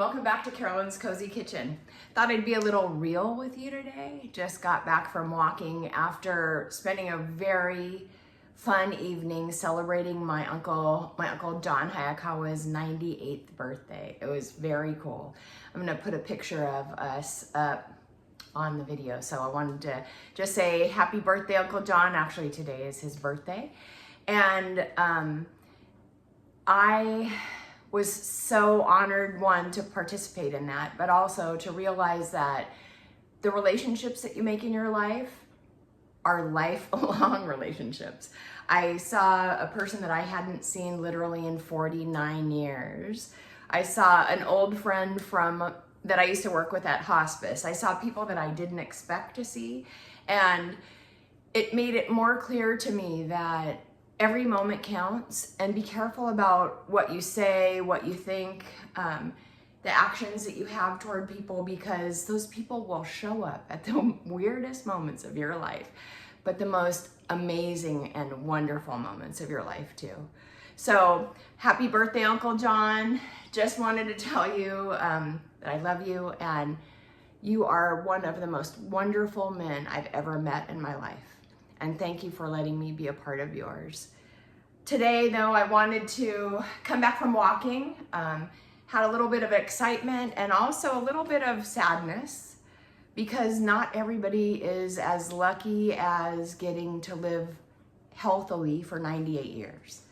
welcome back to Carolyn's Cozy Kitchen. Thought I'd be a little real with you today. Just got back from walking after spending a very fun evening celebrating my uncle John Hayakawa's 98th birthday. It was very cool. I'm gonna put a picture of us up on the video. So I wanted to just say happy birthday, Uncle John. Actually, today is his birthday. And I was so honored, one, to participate in that, but also to realize that the relationships that you make in your life are lifelong relationships. I saw a person that I hadn't seen literally in 49 years. I saw an old friend that I used to work with at hospice. I saw people that I didn't expect to see, and it made it more clear to me that every moment counts, and be careful about what you say, what you think, the actions that you have toward people, because those people will show up at the weirdest moments of your life, but the most amazing and wonderful moments of your life too. So happy birthday, Uncle John. Just wanted to tell you that I love you, and you are one of the most wonderful men I've ever met in my life. And thank you for letting me be a part of yours. Today, though, I wanted to come back from walking, had a little bit of excitement and also a little bit of sadness, because not everybody is as lucky as getting to live healthily for 98 years.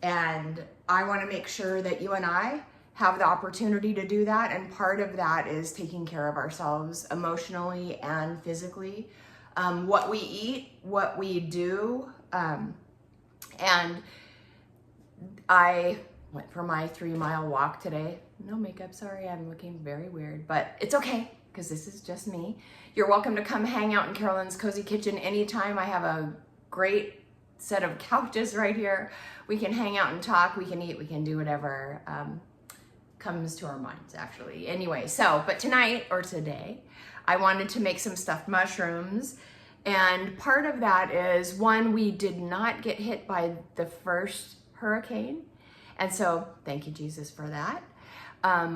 And I want to make sure that you and I have the opportunity to do that. And part of that is taking care of ourselves emotionally and physically. What we eat, what we do, and I went for my 3-mile walk today. No makeup, sorry, I'm looking very weird, but it's okay, because this is just me. You're welcome to come hang out in Carolyn's Cozy Kitchen anytime. I have a great set of couches right here. We can hang out and talk, we can eat, we can do whatever comes to our minds, actually. Anyway, but tonight, or today, I wanted to make some stuffed mushrooms. And part of that is, one, we did not get hit by the first hurricane. And so thank you, Jesus, for that.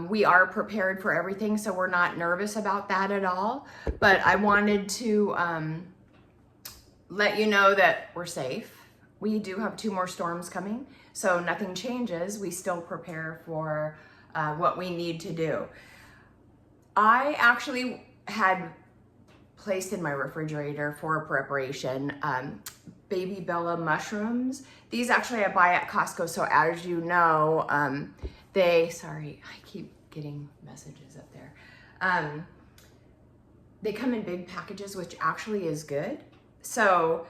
We are prepared for everything, so we're not nervous about that at all. But I wanted to let you know that we're safe. We do have 2 more storms coming, so nothing changes. We still prepare for what we need to do. I actually had placed in my refrigerator for preparation baby Bella mushrooms. These actually I buy at Costco, so as you know, sorry, I keep getting messages up there. They come in big packages, which actually is good. So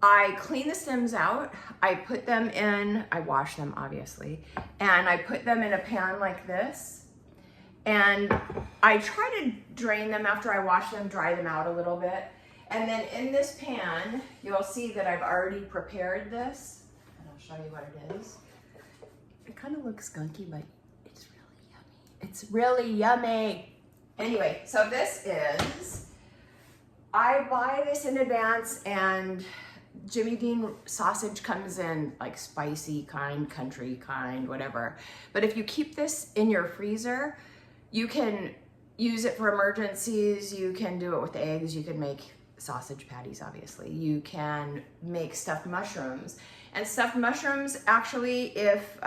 I clean the stems out, I put them in, I wash them obviously, and I put them in a pan like this. And I try to drain them after I wash them, dry them out a little bit. And then in this pan, you'll see that I've already prepared this. And I'll show you what it is. It kind of looks skunky, but it's really yummy. It's really yummy. Anyway, so this is, I buy this in advance, and Jimmy Dean sausage comes in like spicy kind, country kind, whatever. But if you keep this in your freezer, you can use it for emergencies. You can do it with eggs. You can make sausage patties, obviously. You can make stuffed mushrooms. And stuffed mushrooms, actually, if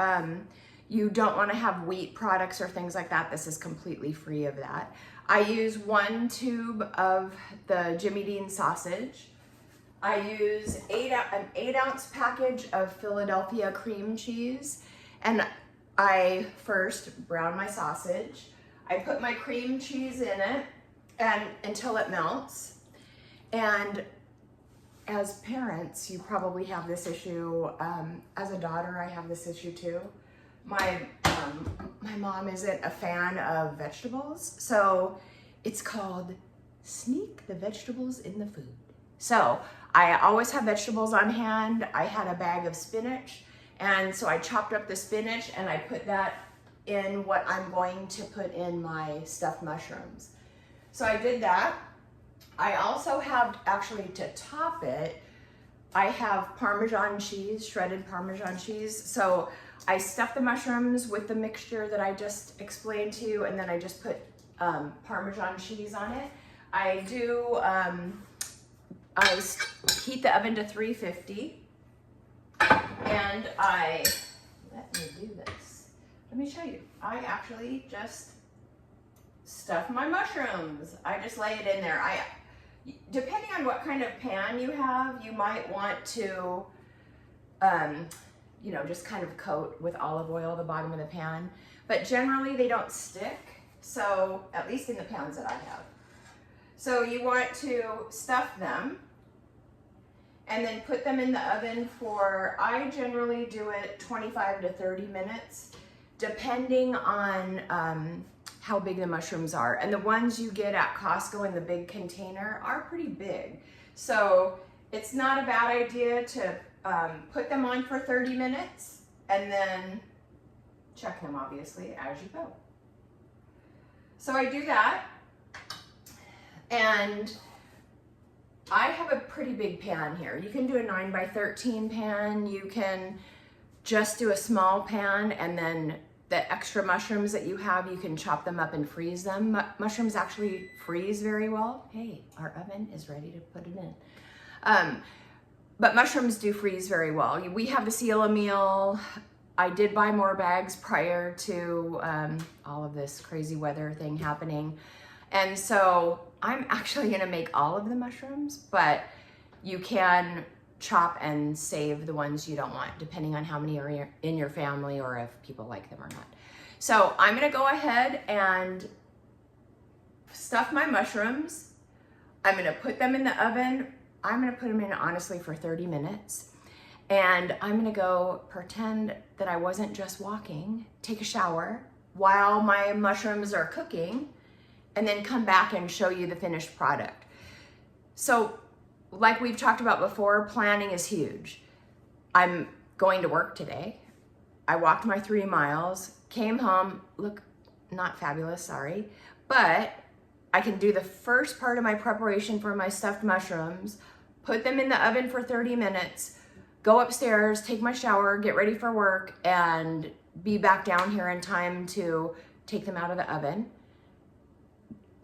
you don't want to have wheat products or things like that, this is completely free of that. I use 1 tube of the Jimmy Dean sausage. I use an 8-ounce package of Philadelphia cream cheese. And I first brown my sausage. I put my cream cheese in it until it melts. And as parents, you probably have this issue. As a daughter, I have this issue too. My mom isn't a fan of vegetables, so it's called sneak the vegetables in the food. So I always have vegetables on hand. I had a bag of spinach, and so I chopped up the spinach and I put that in what I'm going to put in my stuffed mushrooms. So I did that. I also have, actually, to top it, I have Parmesan cheese, shredded Parmesan cheese. So I stuff the mushrooms with the mixture that I just explained to you, and then I just put Parmesan cheese on it. I do, I heat the oven to 350, and let me do this. Let me show you. I actually just stuff my mushrooms. I just lay it in there. Depending on what kind of pan you have, you might want to, you know, just kind of coat with olive oil the bottom of the pan. But generally they don't stick, so at least in the pans that I have. So you want to stuff them and then put them in the oven for, I generally do it 25 to 30 minutes, depending on how big the mushrooms are. And the ones you get at Costco in the big container are pretty big. So it's not a bad idea to put them on for 30 minutes and then check them obviously as you go. So I do that, and I have a pretty big pan here. You can do a 9 by 13 pan. You can just do a small pan, and then the extra mushrooms that you have, you can chop them up and freeze them. Mushrooms actually freeze very well. Hey, our oven is ready to put it in. But mushrooms do freeze very well. We have the seal a meal. I did buy more bags prior to all of this crazy weather thing happening. And so I'm actually gonna make all of the mushrooms, but you can chop and save the ones you don't want, depending on how many are in your family or if people like them or not. So I'm gonna go ahead and stuff my mushrooms. I'm gonna put them in the oven. I'm gonna put them in honestly for 30 minutes. And I'm gonna go pretend that I wasn't just walking, take a shower while my mushrooms are cooking, and then come back and show you the finished product. So like we've talked about before, planning is huge. I'm going to work today. I walked my 3 miles, came home, look, not fabulous, sorry, but I can do the first part of my preparation for my stuffed mushrooms, put them in the oven for 30 minutes, go upstairs, take my shower, get ready for work, and be back down here in time to take them out of the oven,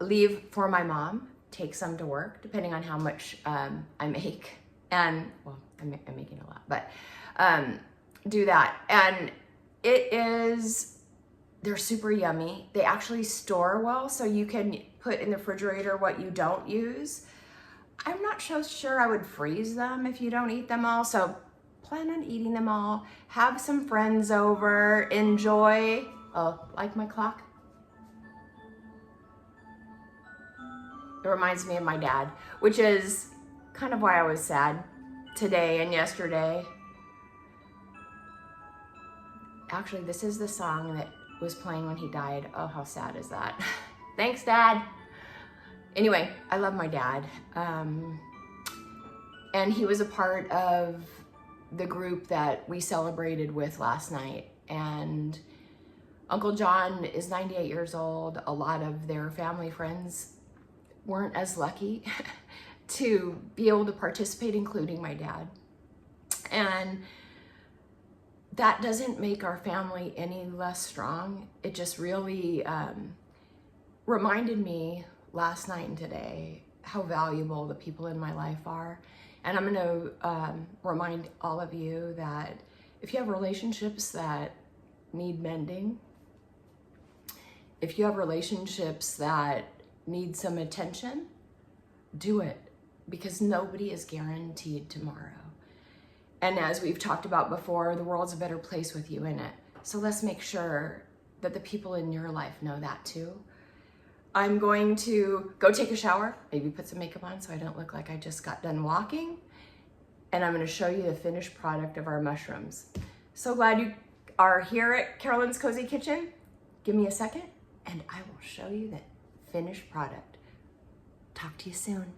leave for my mom, take some to work, depending on how much I make. And, well, I'm making a lot, but do that. And they're super yummy. They actually store well, so you can put in the refrigerator what you don't use. I'm not so sure I would freeze them if you don't eat them all, so plan on eating them all. Have some friends over, enjoy. Oh, like my clock? It reminds me of my dad, which is kind of why I was sad today and yesterday. Actually, this is the song that was playing when he died. Oh, how sad is that? Thanks, Dad. Anyway, I love my dad. And he was a part of the group that we celebrated with last night. And Uncle John is 98 years old. A lot of their family friends weren't as lucky to be able to participate, including my dad. And that doesn't make our family any less strong. It just really reminded me last night and today how valuable the people in my life are. And I'm gonna remind all of you that if you have relationships that need mending, if you have relationships that need some attention, do it, because nobody is guaranteed tomorrow. And as we've talked about before, the world's a better place with you in it. So let's make sure that the people in your life know that too. I'm going to go take a shower, maybe put some makeup on so I don't look like I just got done walking. And I'm gonna show you the finished product of our mushrooms. So glad you are here at Carolyn's Cozy Kitchen. Give me a second and I will show you the finished product. Talk to you soon.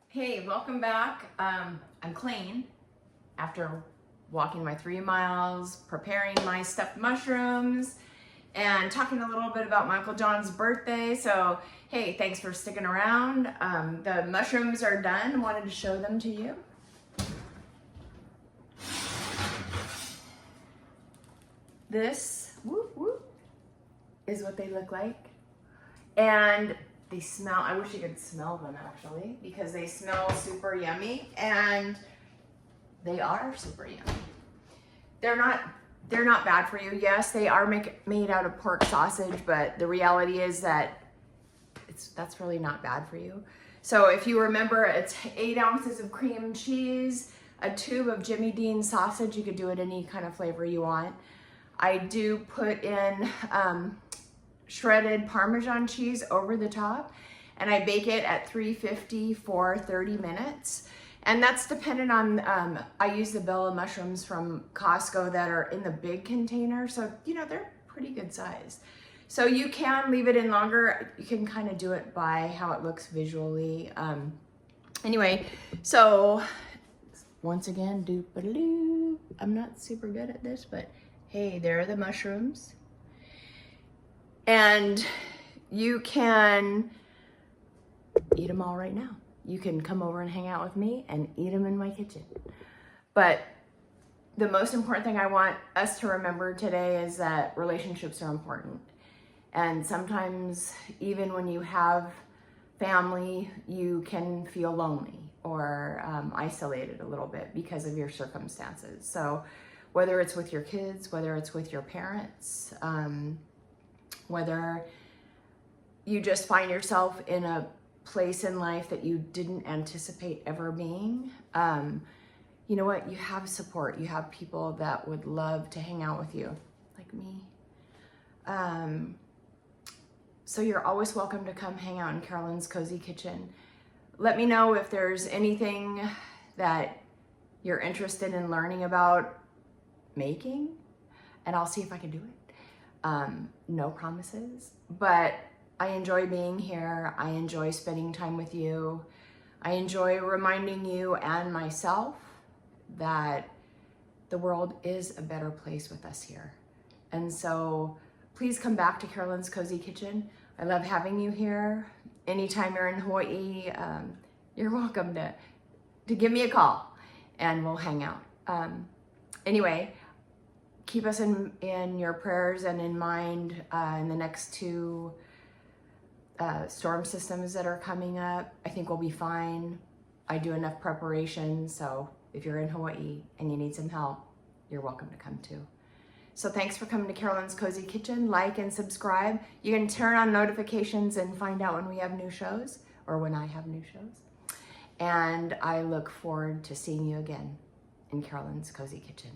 Hey, welcome back. I'm clean after walking my 3 miles, preparing my stuffed mushrooms, and talking a little bit about my Uncle John's birthday. So, hey, thanks for sticking around. The mushrooms are done. Wanted to show them to you. This, whoop, whoop, is what they look like. And they smell, I wish you could smell them actually, because they smell super yummy, and they are super yummy. They're not bad for you. Yes, they are made out of pork sausage, but the reality is that that's really not bad for you. So if you remember, it's 8 ounces of cream cheese, a tube of Jimmy Dean sausage. You could do it any kind of flavor you want. I do put in shredded Parmesan cheese over the top, and I bake it at 350 for 30 minutes. And that's dependent on, I use the Bella mushrooms from Costco that are in the big container. So, you know, they're pretty good size. So you can leave it in longer. You can kind of do it by how it looks visually. Anyway, so once again, doop-a-doo. I'm not super good at this, but hey, there are the mushrooms. And you can eat them all right now. You can come over and hang out with me and eat them in my kitchen. But the most important thing I want us to remember today is that relationships are important. And sometimes even when you have family, you can feel lonely or isolated a little bit because of your circumstances. So whether it's with your kids, whether it's with your parents, whether you just find yourself in a place in life that you didn't anticipate ever being, you know what? You have support. You have people that would love to hang out with you, like me. So you're always welcome to come hang out in Carolyn's Cozy Kitchen. Let me know if there's anything that you're interested in learning about making, and I'll see if I can do it. No promises, but I enjoy being here. I enjoy spending time with you. I enjoy reminding you and myself that the world is a better place with us here. And so please come back to Carolyn's Cozy Kitchen. I love having you here. Anytime you're in Hawaii, you're welcome to give me a call and we'll hang out. Anyway, keep us in your prayers and in mind in the next 2 storm systems that are coming up. I think we'll be fine. I do enough preparation, so if you're in Hawaii and you need some help, you're welcome to come too. So thanks for coming to Carolyn's Cozy Kitchen. Like and subscribe. You can turn on notifications and find out when we have new shows or when I have new shows. And I look forward to seeing you again in Carolyn's Cozy Kitchen.